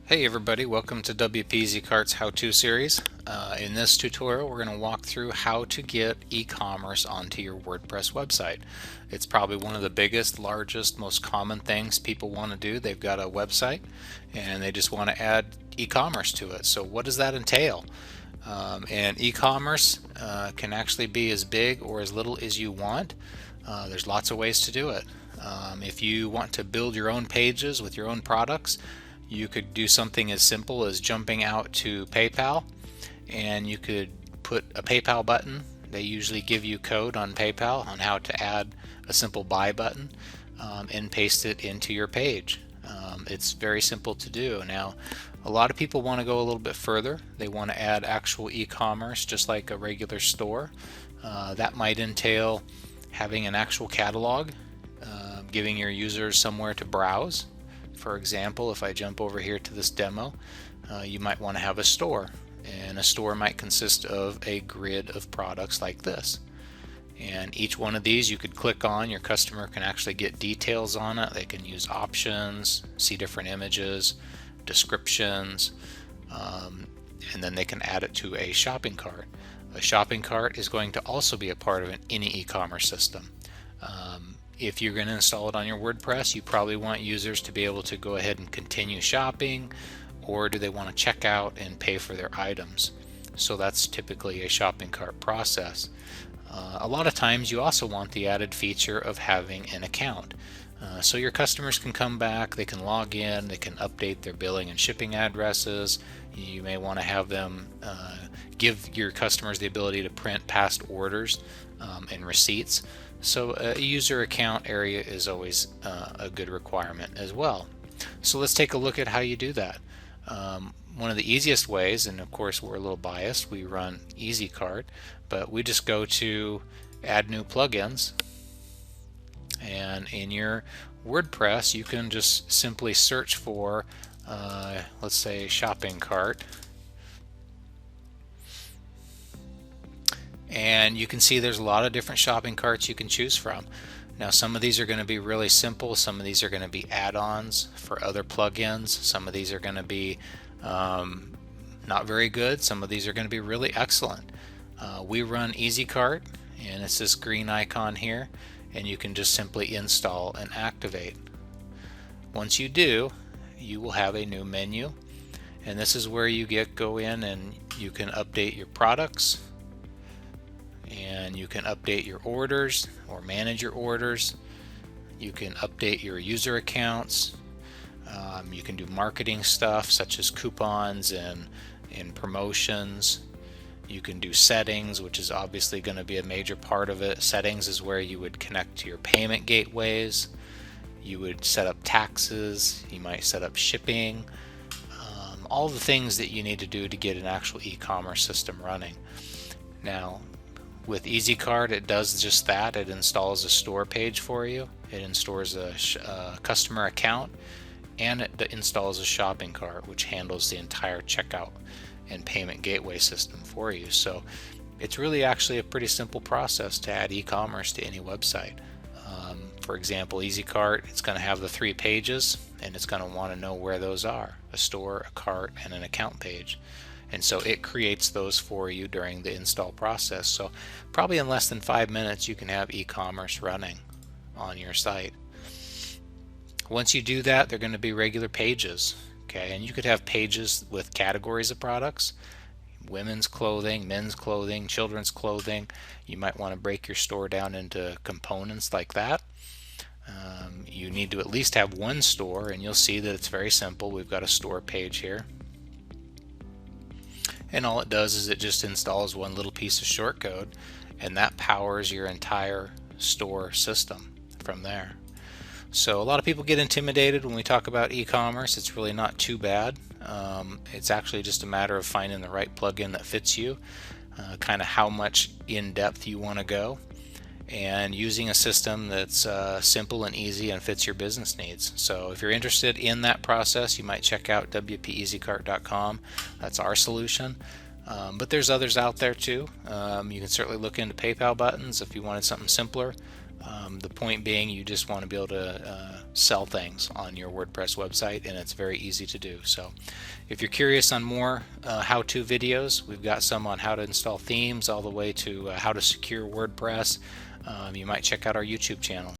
Hey everybody, welcome to WP EasyCart's how-to series. In this tutorial we're going to walk through how to get e-commerce onto your WordPress website. It's probably one of the biggest, largest, most common things people want to do. They've got a website and they just want to add e-commerce to it. So what does that entail? And e-commerce can actually be as big or as little as you want. There's lots of ways to do it. If you want to build your own pages with your own products, you could do something as simple as jumping out to PayPal, and you could put a PayPal button. They usually give you code on PayPal on how to add a simple buy button and paste it into your page. It's very simple to do. Now, a lot of people want to go a little bit further. They want to add actual e-commerce just like a regular store. That might entail having an actual catalog, giving your users somewhere to browse. For example, if I jump over here to this demo, you might want to have a store, and a store might consist of a grid of products like this. And each one of these you could click on. Your customer can actually get details on it. They can use options, see different images, descriptions, and then they can add it to a shopping cart. A shopping cart is going to also be a part of any e-commerce system. If you're going to install it on your WordPress, you probably want users to be able to go ahead and continue shopping, or do they want to check out and pay for their items? So that's typically a shopping cart process. A lot of times you also want the added feature of having an account. So your customers can come back, they can log in, they can update their billing and shipping addresses. You may want to have them give your customers the ability to print past orders and receipts. So a user account area is always a good requirement as well. So let's take a look at how you do that. One of the easiest ways, and of course we're a little biased, we run EasyCart, but we just go to add new plugins, and in your WordPress you can just simply search for let's say shopping cart, and you can see there's a lot of different shopping carts you can choose from. Now some of these are going to be really simple, some of these are going to be add-ons for other plugins, some of these are going to be not very good, some of these are going to be really excellent. We run EasyCart, and it's this green icon here, and you can just simply install and activate. Once you do, you will have a new menu, and this is where you go in and you can update your products, and you can update your orders or manage your orders. You can update your user accounts. You can do marketing stuff such as coupons and promotions. You can do settings, which is obviously going to be a major part of it. Settings is where you would connect to your payment gateways. You would set up taxes. You might set up shipping. All the things that you need to do to get an actual e-commerce system running. Now, with EasyCart, it does just that. It installs a store page for you. It installs a customer account, and it installs a shopping cart, which handles the entire checkout and payment gateway system for you. So it's really actually a pretty simple process to add e-commerce to any website. For example, EasyCart, it's going to have the 3 pages, and it's going to want to know where those are: a store, a cart, and an account page. And so it creates those for you during the install process. So probably in less than 5 minutes you can have e-commerce running on your site. Once you do that, they're going to be regular pages. Okay, and you could have pages with categories of products: women's clothing, men's clothing, children's clothing. You might want to break your store down into components like that. You need to at least have one store, and you'll see that it's very simple. We've got a store page here, and all it does is it just installs one little piece of shortcode, and that powers your entire store system from there. So a lot of people get intimidated when we talk about e-commerce. It's really not too bad. It's actually just a matter of finding the right plugin that fits you, kind of how much in depth you want to go, and using a system that's simple and easy and fits your business needs. So if you're interested in that process, you might check out WPEasyCart.com. That's our solution. But there's others out there too. You can certainly look into PayPal buttons if you wanted something simpler. The point being, you just want to be able to sell things on your WordPress website, and it's very easy to do. So if you're curious on more how-to videos, we've got some on how to install themes all the way to how to secure WordPress. You might check out our YouTube channel.